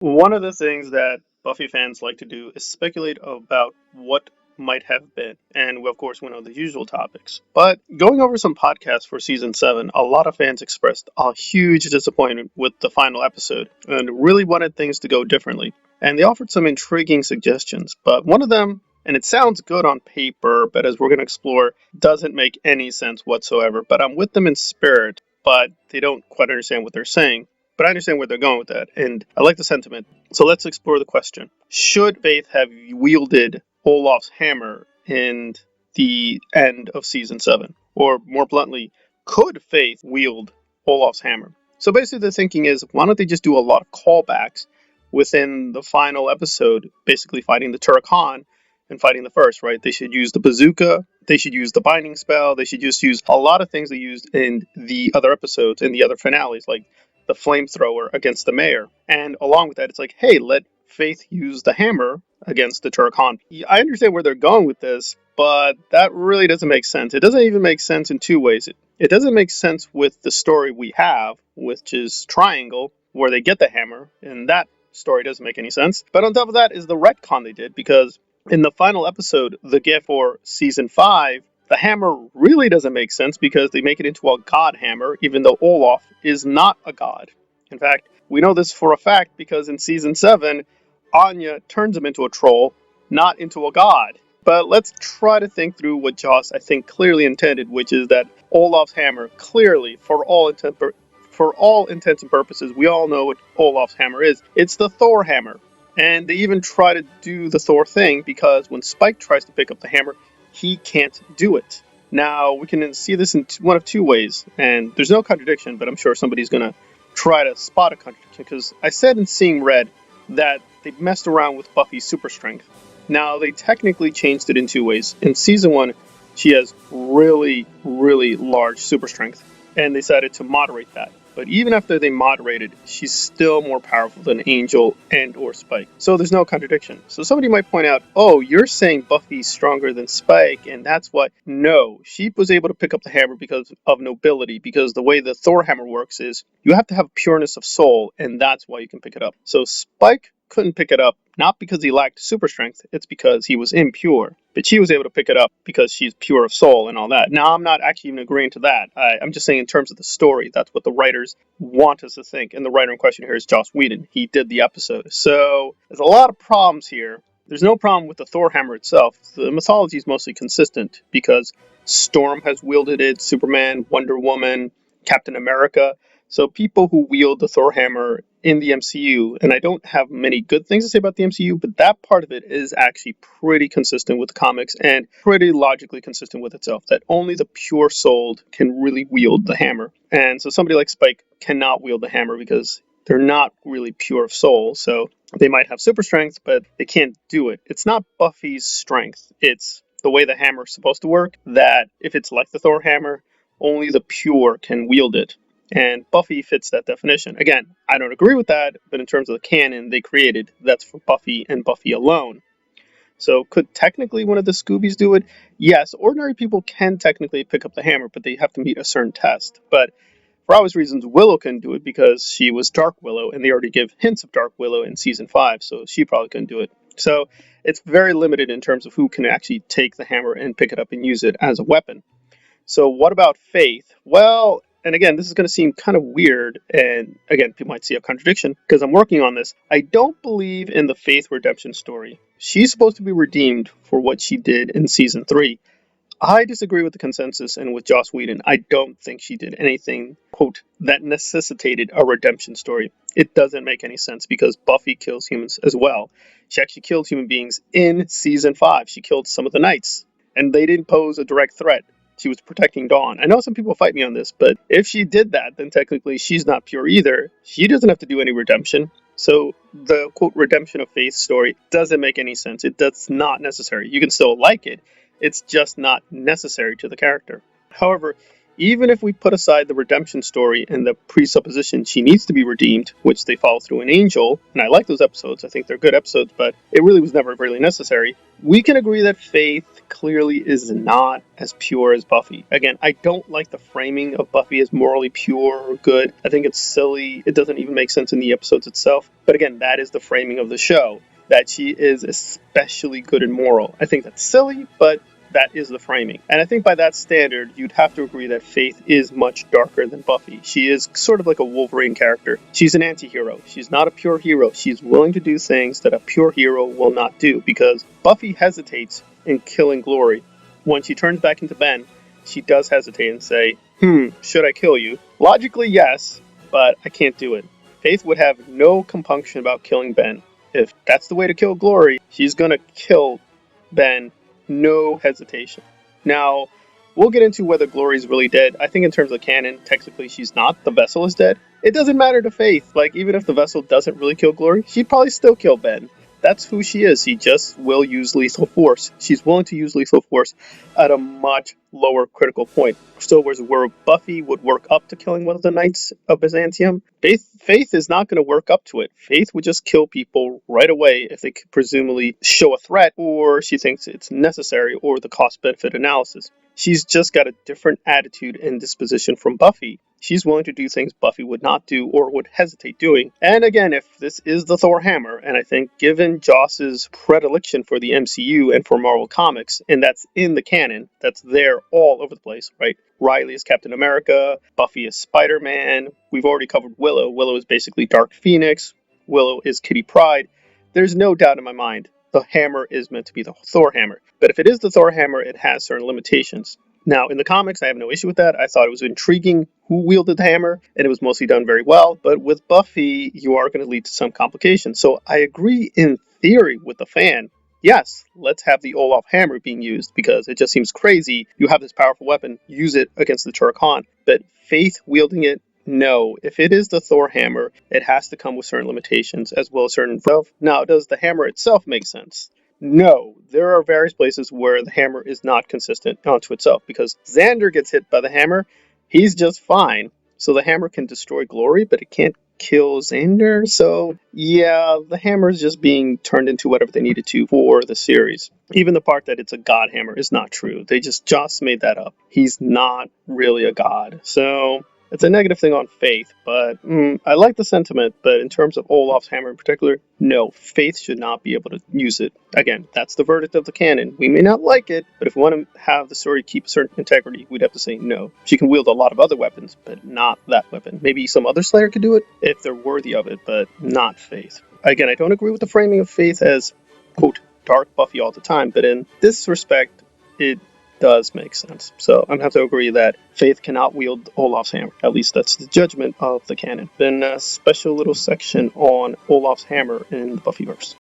One of the things that Buffy fans like to do is speculate about what might have been. And of course, we know the usual topics. But going over some podcasts for season 7, a lot of fans expressed a huge disappointment with the final episode and really wanted things to go differently. And they offered some intriguing suggestions. But one of them, and it sounds good on paper, but as we're going to explore, doesn't make any sense whatsoever. But I'm with them in spirit, but they don't quite understand what they're saying. But I understand where they're going with that, and I like the sentiment. So let's explore the question. Should Faith have wielded Olaf's hammer in the end of season 7? Or more bluntly, could Faith wield Olaf's hammer? So basically, the thinking is why don't they just do a lot of callbacks within the final episode, basically fighting the Turok and fighting the first, right? They should use the bazooka, they should use the binding spell, they should just use a lot of things they used in the other episodes, in the other finales, like the flamethrower against the mayor. And along with that, it's like, hey, let Faith use the hammer against the Turok. I understand where they're going with this, but that really doesn't make sense. It doesn't even make sense in two ways. It doesn't make sense with the story we have, which is Triangle, where they get the hammer, and that story doesn't make any sense. But on top of that is the retcon they did, because in the final episode, the gift for season 5, the hammer really doesn't make sense because they make it into a god hammer, even though Olaf is not a god. In fact, we know this for a fact because in season 7, Anya turns him into a troll, not into a god. But let's try to think through what Joss, I think, clearly intended, which is that Olaf's hammer, clearly, for all intents and purposes, we all know what Olaf's hammer is. It's the Thor hammer. And they even try to do the Thor thing because when Spike tries to pick up the hammer, he can't do it. Now, we can see this in one of two ways, and there's no contradiction, but I'm sure somebody's going to try to spot a contradiction because I said in Seeing Red that they messed around with Buffy's super strength. Now, they technically changed it in two ways. In season 1, she has really, really large super strength, and they decided to moderate that. But even after they moderated, she's still more powerful than Angel and or Spike. So there's no contradiction. So somebody might point out, oh, you're saying Buffy's stronger than Spike, and that's why. No, she was able to pick up the hammer because of nobility, because the way the Thor hammer works is you have to have pureness of soul, and that's why you can pick it up. So Spike couldn't pick it up, not because he lacked super strength, it's because he was impure. But she was able to pick it up because she's pure of soul and all that. Now, I'm not actually even agreeing to that. I'm just saying in terms of the story, that's what the writers want us to think. And the writer in question here is Joss Whedon. He did the episode. So there's a lot of problems here. There's no problem with the Thor hammer itself. The mythology is mostly consistent because Storm has wielded it, Superman, Wonder Woman, Captain America. So people who wield the Thor hammer in the MCU, and I don't have many good things to say about the MCU, but that part of it is actually pretty consistent with the comics and pretty logically consistent with itself, that only the pure souled can really wield the hammer. And so somebody like Spike cannot wield the hammer because they're not really pure of soul, so they might have super strength, but they can't do it. It's not Buffy's strength, it's the way the hammer is supposed to work, that if it's like the Thor hammer, only the pure can wield it. And Buffy fits that definition. Again, I don't agree with that, but in terms of the canon they created, that's for Buffy and Buffy alone. So could technically one of the Scoobies do it? Yes, ordinary people can technically pick up the hammer, but they have to meet a certain test. But for obvious reasons, Willow can do it because she was Dark Willow, and they already give hints of Dark Willow in season 5, so she probably couldn't do it. So it's very limited in terms of who can actually take the hammer and pick it up and use it as a weapon. So what about Faith? Well, and again, this is going to seem kind of weird, and again, people might see a contradiction because I'm working on this. I don't believe in the Faith redemption story. She's supposed to be redeemed for what she did in season 3. I disagree with the consensus and with Joss Whedon. I don't think she did anything, quote, that necessitated a redemption story. It doesn't make any sense because Buffy kills humans as well. She actually killed human beings in season 5. She killed some of the knights, and they didn't pose a direct threat. She was protecting Dawn. I know some people fight me on this, but if she did that, then technically she's not pure either. She doesn't have to do any redemption. So the quote redemption of Faith story doesn't make any sense. That's not necessary. You can still like it. It's just not necessary to the character. However, even if we put aside the redemption story and the presupposition she needs to be redeemed, which they follow through in Angel, and I like those episodes, I think they're good episodes, but it really was never really necessary, we can agree that Faith clearly is not as pure as Buffy. Again, I don't like the framing of Buffy as morally pure or good. I think it's silly. It doesn't even make sense in the episodes itself. But again, that is the framing of the show, that she is especially good and moral. I think that's silly, but that is the framing. And I think by that standard, you'd have to agree that Faith is much darker than Buffy. She is sort of like a Wolverine character. She's an anti-hero. She's not a pure hero. She's willing to do things that a pure hero will not do, because Buffy hesitates in killing Glory. When she turns back into Ben, she does hesitate and say, should I kill you? Logically, yes, but I can't do it. Faith would have no compunction about killing Ben. If that's the way to kill Glory, she's gonna kill Ben, no hesitation. Now, we'll get into whether Glory's really dead. I think in terms of canon, technically she's not. The vessel is dead. It doesn't matter to Faith. Like, even if the vessel doesn't really kill Glory, she'd probably still kill Ben. That's who she is. She just will use lethal force. She's willing to use lethal force at a much lower critical point. So where Buffy would work up to killing one of the Knights of Byzantium, Faith is not going to work up to it. Faith would just kill people right away if they could presumably show a threat, or she thinks it's necessary, or the cost-benefit analysis. She's just got a different attitude and disposition from Buffy. She's willing to do things Buffy would not do or would hesitate doing. And again, if this is the Thor hammer, and I think given Joss's predilection for the MCU and for Marvel Comics, and that's in the canon, that's there all over the place, right? Riley is Captain America, Buffy is Spider-Man, we've already covered Willow. Willow is basically Dark Phoenix, Willow is Kitty Pryde. There's no doubt in my mind the hammer is meant to be the Thor hammer. But if it is the Thor hammer, it has certain limitations. Now, in the comics, I have no issue with that. I thought it was intriguing who wielded the hammer, and it was mostly done very well. But with Buffy, you are going to lead to some complications. So I agree in theory with the fan. Yes, let's have the Oolaf hammer being used, because it just seems crazy. You have this powerful weapon, use it against the Turok-Han. But Faith wielding it, no. If it is the Thor hammer, it has to come with certain limitations, as well as certain stuff. Now, does the hammer itself make sense? No, there are various places where the hammer is not consistent onto itself, because Xander gets hit by the hammer, he's just fine. So the hammer can destroy Glory, but it can't kill Xander. So yeah, the hammer is just being turned into whatever they needed to for the series. Even the part that it's a god hammer is not true. Joss made that up. He's not really a god. So it's a negative thing on Faith, but I like the sentiment, but in terms of Olaf's hammer in particular, no, Faith should not be able to use it. Again, that's the verdict of the canon. We may not like it, but if we want to have the story keep a certain integrity, we'd have to say no. She can wield a lot of other weapons, but not that weapon. Maybe some other Slayer could do it if they're worthy of it, but not Faith. Again, I don't agree with the framing of Faith as, quote, dark Buffy all the time, but in this respect, it does make sense. So I'm going to have to agree that Faith cannot wield Olaf's hammer. At least that's the judgment of the canon. Then a special little section on Olaf's hammer in the Buffyverse.